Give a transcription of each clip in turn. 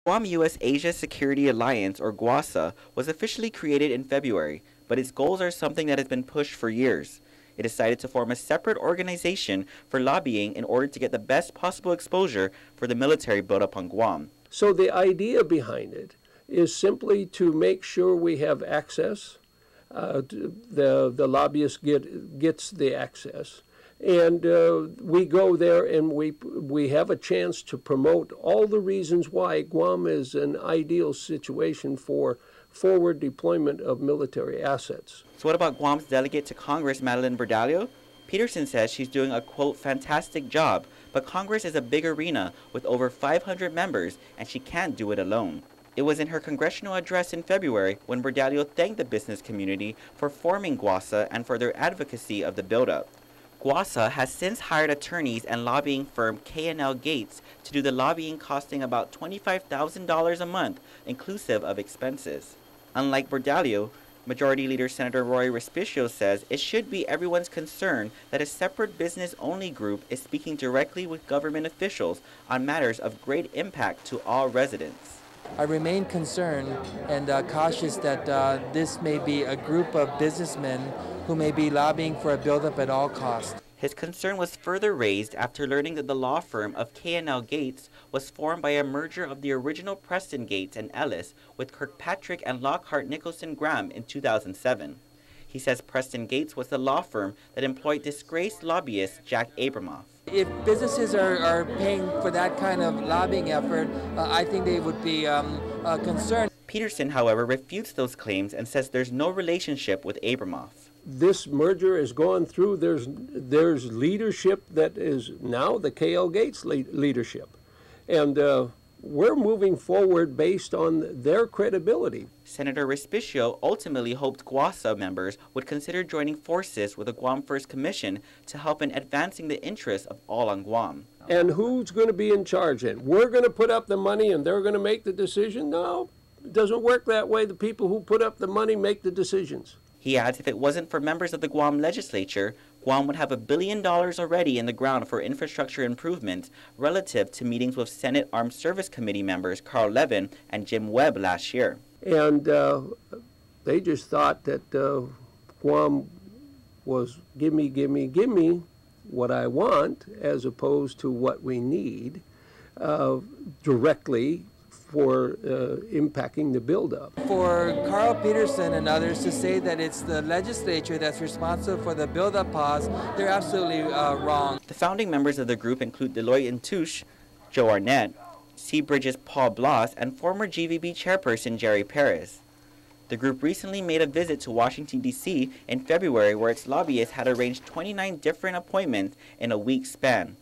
Guam U.S. Asia Security Alliance, or GUASA, was officially created in February, but its goals are something that has been pushed for years. It decided to form a separate organization for lobbying in order to get the best possible exposure for the military buildup on Guam. So the idea behind it is simply to make sure we have access. The lobbyist gets the access. And we go there and we have a chance to promote all the reasons why Guam is an ideal situation for forward deployment of military assets. So what about Guam's delegate to Congress, Madeline Bordallo? Peterson says she's doing a, quote, fantastic job, but Congress is a big arena with over 500 members and she can't do it alone. It was in her congressional address in February when Bordallo thanked the business community for forming GUASA and for their advocacy of the buildup. GUASA has since hired attorneys and lobbying firm K&L Gates to do the lobbying, costing about $25,000 a month, inclusive of expenses. Unlike Bordallo, Majority Leader Senator Roy Respicio says it should be everyone's concern that a separate business-only group is speaking directly with government officials on matters of great impact to all residents. I remain concerned and cautious that this may be a group of businessmen who may be lobbying for a buildup at all costs. His concern was further raised after learning that the law firm of K&L Gates was formed by a merger of the original Preston Gates and Ellis with Kirkpatrick and Lockhart Nicholson Graham in 2007. He says Preston Gates was the law firm that employed disgraced lobbyist Jack Abramoff. If businesses are paying for that kind of lobbying effort, I think they would be concerned. Peterson, however, refutes those claims and says there's no relationship with Abramoff. This merger has gone through. There's leadership that is now the K.L. Gates leadership. And we're moving forward based on their credibility. Senator Respicio ultimately hoped GUASA members would consider joining forces with the Guam First Commission to help in advancing the interests of all on Guam. And who's going to be in charge then? We're going to put up the money and they're going to make the decision? No, it doesn't work that way. The people who put up the money make the decisions. He adds if it wasn't for members of the Guam legislature, Guam would have $1 billion already in the ground for infrastructure improvements relative to meetings with Senate Armed Service Committee members Carl Levin and Jim Webb last year. And they just thought that Guam was give me what I want as opposed to what we need directly for impacting the buildup. For Carl Peterson and others to say that it's the legislature that's responsible for the buildup pause, they're absolutely wrong. The founding members of the group include Deloitte & Touche, Joe Arnett, Seabridge's Paul Bloss, and former GVB chairperson Jerry Perez. The group recently made a visit to Washington, D.C. in February where its lobbyists had arranged 29 different appointments in a week's span.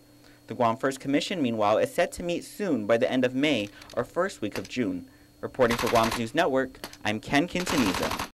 The Guam First Commission, meanwhile, is set to meet soon by the end of May or first week of June. Reporting for Guam's News Network, I'm Ken Quintanilla.